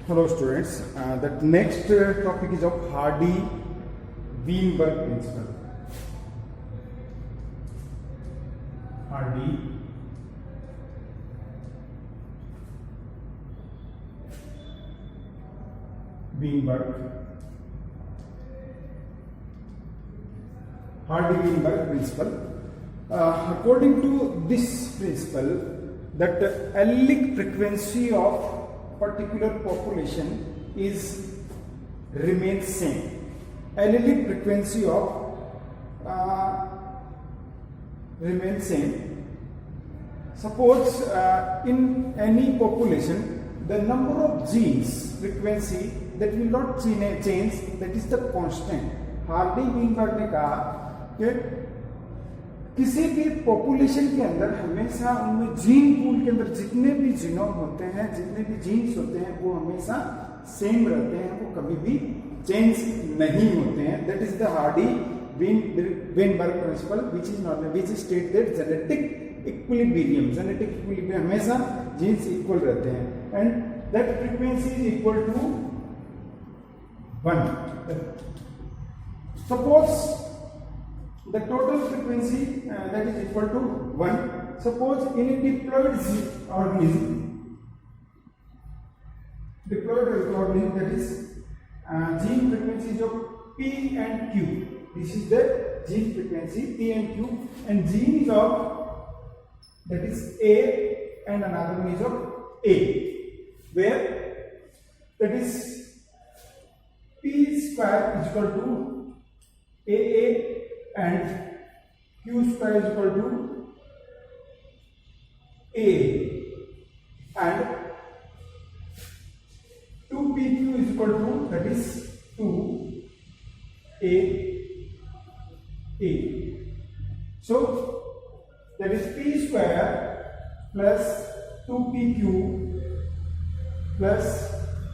Hello students, the next topic is of Hardy-Weinberg principle. Hardy-Weinberg principle. According to this principle, that Allic frequency of particular population is remains same. Allelic frequency of remains same. Suppose in any population the number of genes frequency that will not change, that is the constant. Hardy-Weinberg ने कहा कि किसी भी population के अंदर हमेशा उनमें gene pool के अंदर जितने भी जीनोम होते हैं, जितने भी जीन्स होते हैं, वो हमेशा सेम रहते हैं, वो कभी भी चेंज नहीं होते हैं. That is the Hardy Weinberg principle which state that genetic equilibrium हमेशा जीन्स इक्वल रहते हैं and that frequency is equal to 1. Suppose the total frequency that is equal to 1. Suppose in a diploid organism that is gene frequency of P and Q. This is the gene frequency P and Q, and gene is of that is A and another one is of A, where that is P square is equal to AA and Q square is equal to A, and 2PQ is equal to that is 2AA. So that is P square plus 2PQ plus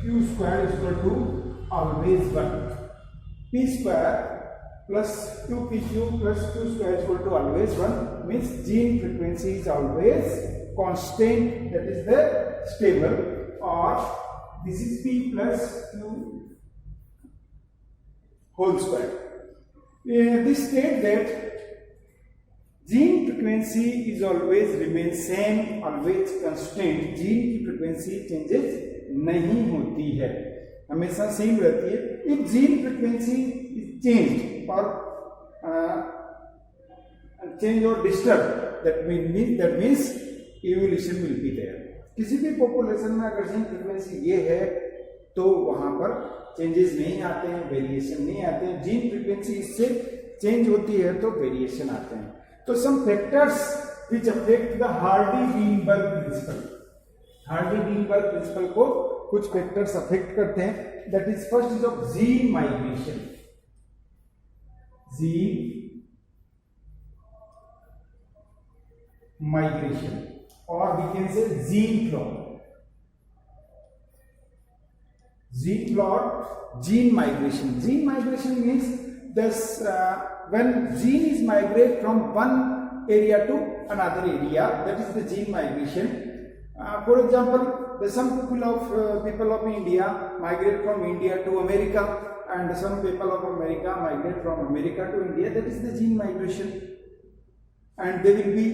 Q square is equal to always 1. P square plus 2PQ plus Q square is equal to always 1 means gene frequency is always constant, that is the stable, or this is P plus Q whole square. This state that gene frequency is always remains same, always constant. Gene की frequency changes नहीं होती है, हमेशा same रहती है. If gene frequency is changed or change or disturb, that means evolution will be there. किसी भी population में अगर जीन फ्रीक्वेंसी ये है तो वहां पर चेंजेस नहीं आते हैं, वेरिएशन नहीं आते हैं. जीन फ्रीक्वेंसी इससे चेंज होती है तो वेरिएशन आते हैं. तो some factors which affect the Hardy Weinberg principle को कुछ फैक्टर्स अफेक्ट करते हैं. That is first is of gene migration. or we can say gene migration. Gene migration means this when gene is migrate from one area to another area, that is the gene migration. For example, some people of India migrate from India to America, and some people of America migrate from America to India. That is the gene migration, and they will be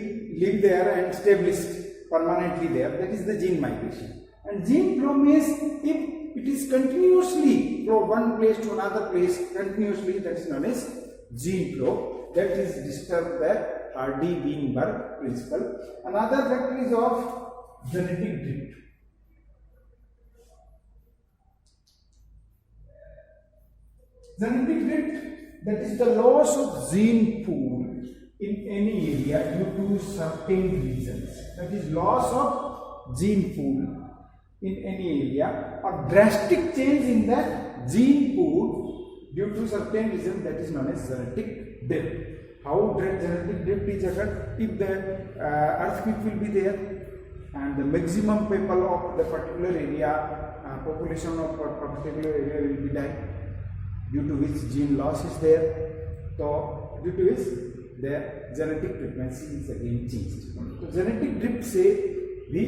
live there and established permanently there. That is the gene migration. And gene flow means if it is continuously from one place to another place continuously, that is known as gene flow. That is disturbed the Hardy-Weinberg principle. Another factor is of genetic drift. Genetic drift, that is the loss of gene pool in any area due to certain reasons. That is loss of gene pool in any area, or drastic change in the gene pool due to certain reason, that is known as genetic drift. How genetic drift is occurred? If the earthquake will be there and the maximum people of the particular area, population of a particular area will be dying, due to which gene loss is there. So due to which the genetic frequency is again changed. तो genetic drift से भी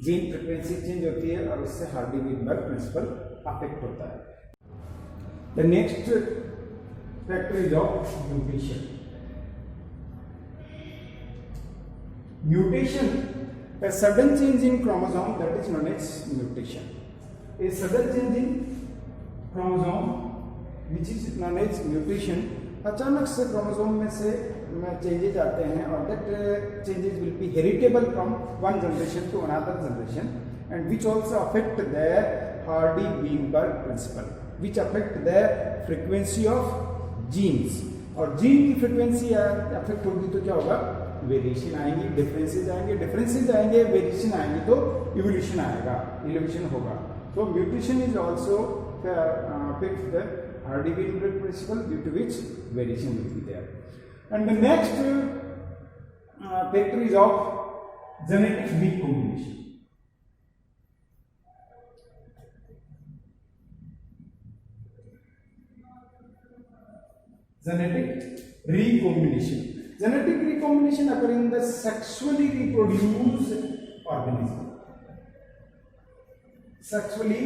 gene frequency change होती है और उससे Hardy-Weinberg principal affect होता है. The next factor is of mutation. Mutation, a sudden change in chromosome, that is known as mutation. A sudden change in chromosome, which is known as mutation. अचानक से chromosome में से changes आते हैं और that changes will be heritable from one generation to another generation and which also affect the Hardy Weinberg principle, which affect the frequency of genes. और gene की frequency affect होगी तो क्या होगा, वेरिएशन आएंगी, डिफरेंसेस आएंगे, वेरिएशन आएंगे तो इवोल्यूशन आएगा, इवोल्यूशन होगा. तो mutation is also affect the Hardy Weinberg principle due to which variation will be there. And the next factor is of genetic recombination. Genetic recombination occur in the sexually reproduced organism. Sexually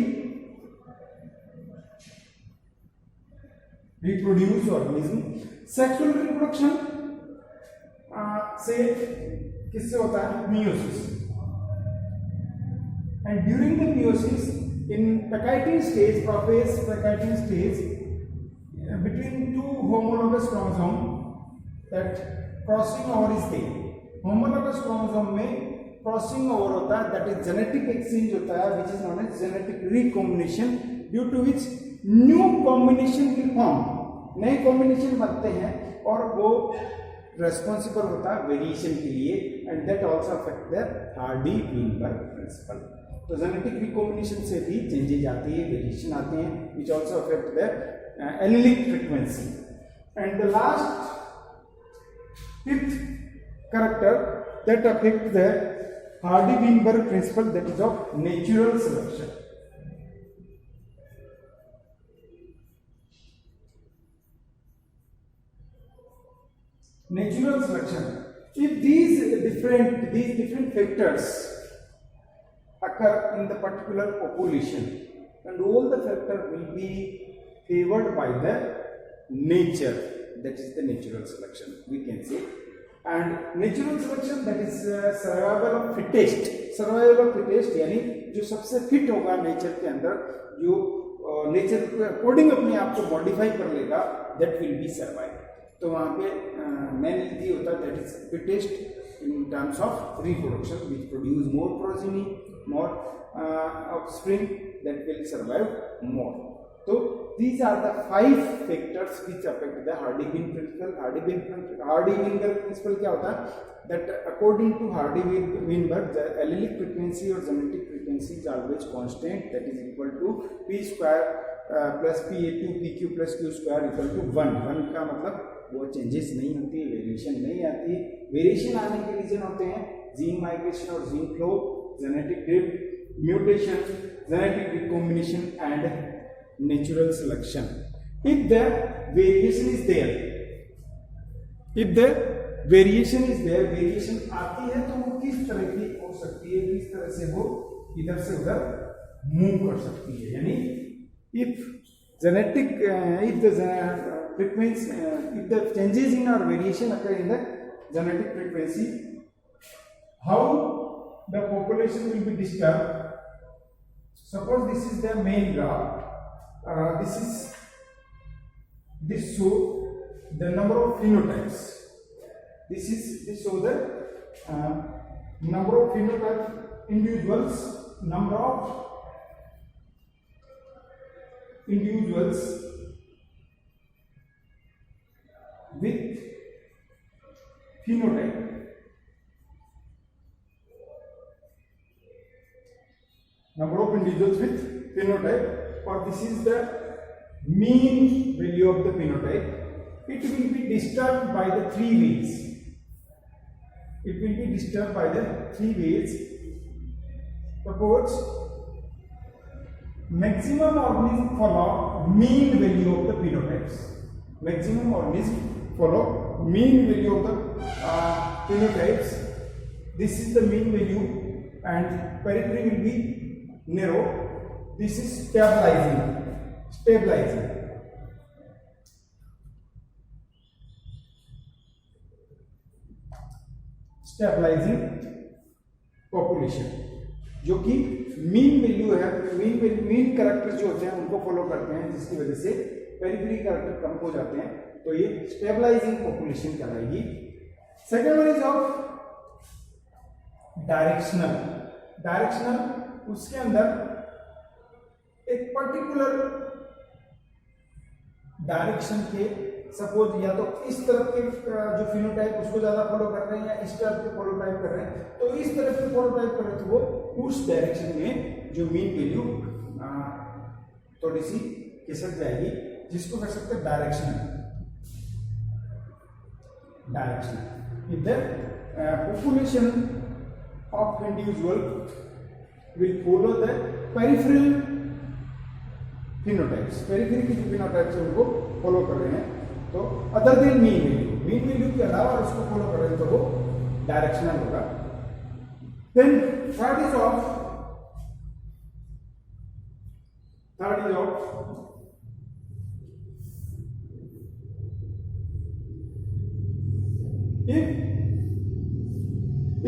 reproduced organism. Sexual reproduction से किससे होता है, meiosis. And during the meiosis, in Pachytene stage, prophase Pachytene stage, between two homologous chromosome, that crossing over is there. Homologous chromosome में crossing over होता है, that is genetic exchange होता है, which is known as genetic recombination, due to which new combination will form. नए combination बनते हैं और वो responsible होता है वेरिएशन के लिए, and that also affect the Hardy Weinberg principle. तो जेनेटिक रिकॉम्बिनेशन से भी चेंजेज आती है, वेरिएशन आते हैं, which also affect the allelic frequency. And the last fifth character that affect the Hardy-Weinberg principle, that is of natural selection. Natural selection. If these different factors occur in the particular population, and all the factors will be favored by the nature, that is the natural selection, we can say. And natural selection, that is survival of fittest. Survival of fittest यानी जो सबसे fit होगा nature के अंदर, जो nature के according अपने आप को मॉडिफाई कर लेगा, that will be survive. तो वहाँ पे मेनली होता है that is fittest in terms of reproduction, which produce more progeny, more offspring that will survive more. So these are the 5 factors which affect the Hardy-Weinberg principle. Hardy-Weinberg principle क्या होता है? That according to Hardy-Weinberg, the allelic frequency or genetic frequency is always constant. That is equal to p square plus pa2 pq plus q square equal to 1. 1 का मतलब वो changes नहीं होती, variation नहीं आती. वेरिएशन आने के रीजन होते हैं जीन माइग्रेशन और gene flow, genetic drift, mutation, genetic recombination and natural selection. If the variation is there, variation आती है तो वो किस तरह की हो सकती है, किस तरह से वो इधर से उधर मूव कर सकती है. यानी if the changes in our variation occur in the genetic frequency, how the population will be disturbed. Suppose this is the main graph. This show the number of phenotypes. This show the number of phenotype individuals, number of individuals with phenotype. Number of individuals with phenotype. Or this is the mean value of the phenotype. It will be disturbed by the 3 ways. It will be disturbed by the 3 ways. Suppose maximum organism follow mean value of the phenotypes. Maximum organism follow mean value of the phenotypes. This is the mean value and periphery will be narrow. This is stabilizing. Stabilizing population, जो कि mean value है, mean characters जो होते हैं उनको follow करते हैं, जिसकी वजह से पेरिफेरी कैरेक्टर कम हो जाते हैं, तो ये स्टेबलाइजिंग पॉपुलेशन कहलाएगी। Second one is of directional. उसके अंदर एक पर्टिकुलर डायरेक्शन के, सपोज या तो इस तरफ के जो फिनोटाइप उसको ज्यादा फॉलो कर रहे हैं या इस तरफ के फॉलोटाइप कर रहे हैं, तो इस तरफ के फॉलोटाइप कर रहे हैं तो वो उस डायरेक्शन में जो मीन वैल्यू थोड़ी सी खिसक जाएगी, जिसको कर सकते हैं direction. If the population of individual will follow the peripheral phenotypes, periphery की जो फिनोटाइप्स है उनको फॉलो कर रहे हैं, तो अदर देन मीन वैल्यू के अलावा उसको फॉलो कर रहे हैं, तो वो डायरेक्शनल होगा। Then third is of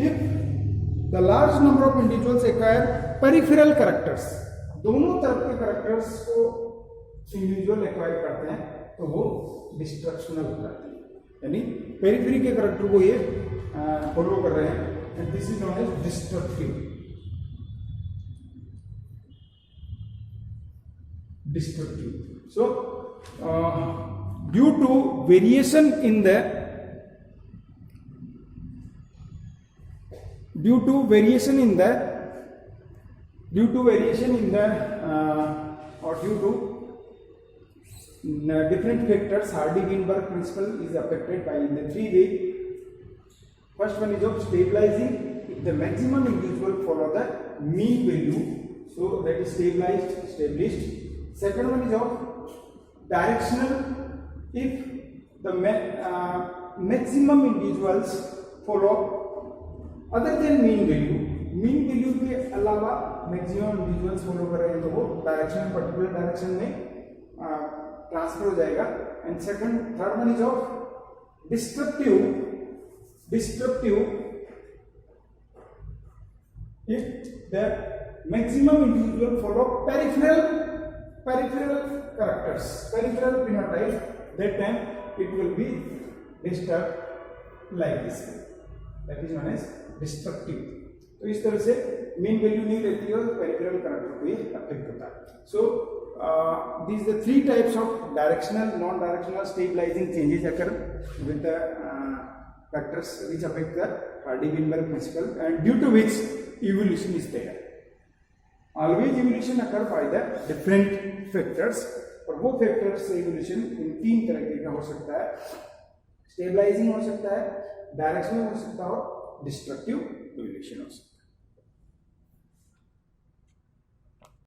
if the large number of individuals acquire peripheral characters, दोनों तरफ के कैरेक्टर्स को इंडिविजुअल एक्वायर करते हैं, तो वो डिस्ट्रक्शनल हो जाते हैं, यानी पेरिफेरी के कैरेक्टर को ये फॉलो कर रहे हैं, and this is known as destructive. So due to variation in the different factors, Hardy-Weinberg principle is affected by in the three way. First one is of stabilizing. If the maximum individual follow the mean value, so that is established. Second one is of directional. If the maximum individuals follow other than mean value के अलावा maximum individuals follow कर रहे हैं, तो वो direction particular direction में transfer हो जाएगा। And third one is of destructive. If the maximum individual follow peripheral characters, peripheral phenotype, that time it will be disturbed like this, that is known as destructive। तो इस तरह से mean value नहीं रहती है और पेरिफेरल कैरेक्टर को ये अफेक्ट होता है। सो these the three types of directional, non-directional, stabilizing changes occur with the factors which affect the Hardy-Weinberg principle, and due to which evolution is there। Always evolution occur by the different factors, और वो factors से evolution इन तीन तरीके का हो सकता है, stabilizing हो सकता है, directional हो सकता है और destructive evolution हो सकता है।